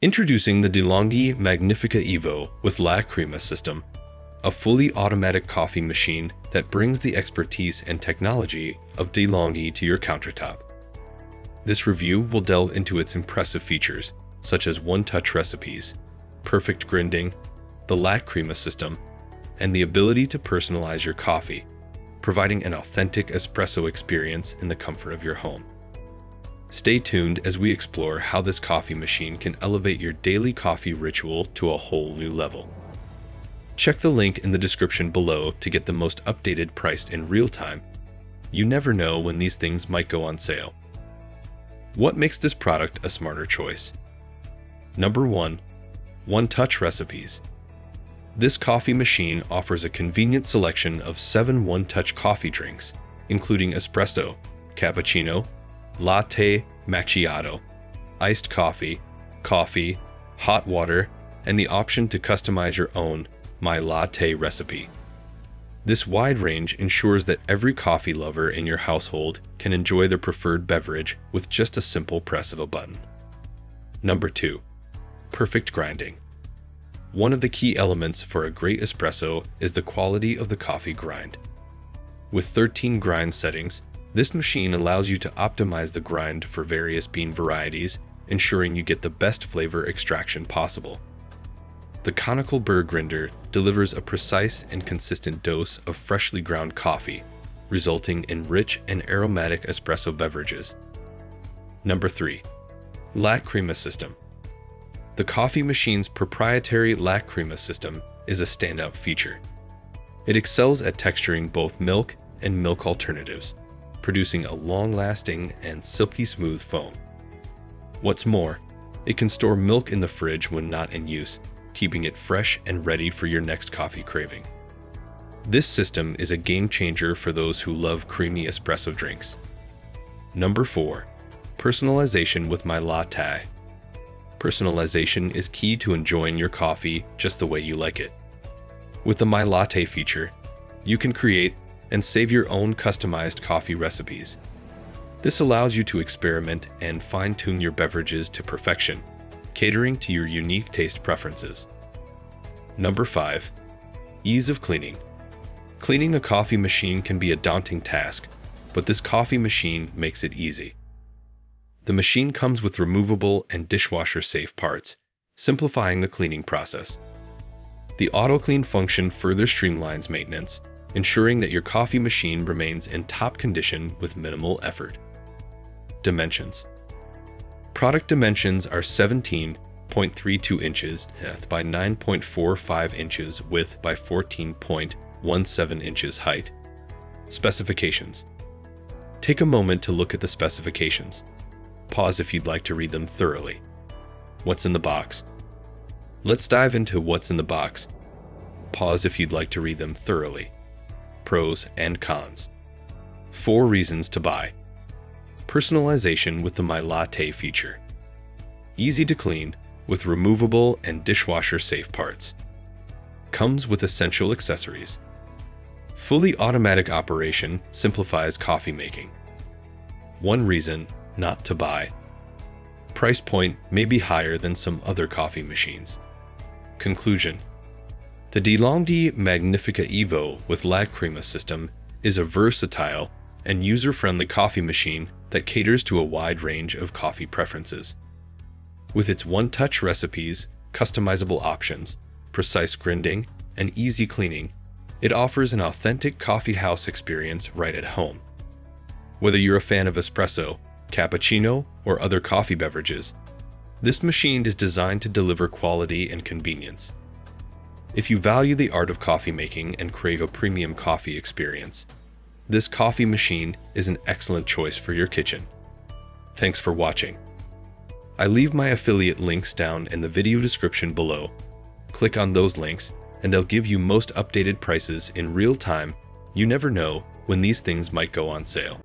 Introducing the De'Longhi Magnifica Evo with LatteCrema System, a fully automatic coffee machine that brings the expertise and technology of De'Longhi to your countertop. This review will delve into its impressive features, such as one-touch recipes, perfect grinding, the LatteCrema system, and the ability to personalize your coffee, providing an authentic espresso experience in the comfort of your home. Stay tuned as we explore how this coffee machine can elevate your daily coffee ritual to a whole new level. Check the link in the description below to get the most updated price in real time. You never know when these things might go on sale. What makes this product a smarter choice? Number 1. One-touch recipes. This coffee machine offers a convenient selection of 7 one-touch coffee drinks, including espresso, cappuccino, latte, macchiato, iced coffee, hot water, and the option to customize your own My Latte recipe. This wide range ensures that every coffee lover in your household can enjoy their preferred beverage with just a simple press of a button. Number 2. Perfect grinding. One of the key elements for a great espresso is the quality of the coffee grind. With 13 grind settings, this machine allows you to optimize the grind for various bean varieties, ensuring you get the best flavor extraction possible. The conical burr grinder delivers a precise and consistent dose of freshly ground coffee, resulting in rich and aromatic espresso beverages. Number 3. LatteCrema System. The coffee machine's proprietary LatteCrema system is a standout feature. It excels at texturing both milk and milk alternatives, producing a long-lasting and silky smooth foam. What's more, it can store milk in the fridge when not in use, keeping it fresh and ready for your next coffee craving. This system is a game changer for those who love creamy espresso drinks. Number 4. Personalization with My Latte. Personalization is key to enjoying your coffee just the way you like it. With the My Latte feature, you can create and save your own customized coffee recipes. This allows you to experiment and fine-tune your beverages to perfection, catering to your unique taste preferences. Number 5. Ease of cleaning. Cleaning a coffee machine can be a daunting task, but this coffee machine makes it easy. The machine comes with removable and dishwasher-safe parts, simplifying the cleaning process. The auto-clean function further streamlines maintenance, ensuring that your coffee machine remains in top condition with minimal effort. Dimensions. Product dimensions are 17.32 inches depth by 9.45 inches width by 14.17 inches height. Specifications. Take a moment to look at the specifications. Pause if you'd like to read them thoroughly. What's in the box? Let's dive into what's in the box. Pause if you'd like to read them thoroughly. Pros and cons. 4 reasons to buy. Personalization with the My Latte feature. Easy to clean with removable and dishwasher-safe parts. Comes with essential accessories. Fully automatic operation simplifies coffee making. 1 reason not to buy. Price point may be higher than some other coffee machines. Conclusion. The De'Longhi Magnifica Evo with LatteCrema System is a versatile and user-friendly coffee machine that caters to a wide range of coffee preferences. With its one-touch recipes, customizable options, precise grinding, and easy cleaning, it offers an authentic coffee house experience right at home. Whether you're a fan of espresso, cappuccino, or other coffee beverages, this machine is designed to deliver quality and convenience. If you value the art of coffee making and crave a premium coffee experience, this coffee machine is an excellent choice for your kitchen. Thanks for watching. I leave my affiliate links down in the video description below. Click on those links and they'll give you most updated prices in real time. You never know when these things might go on sale.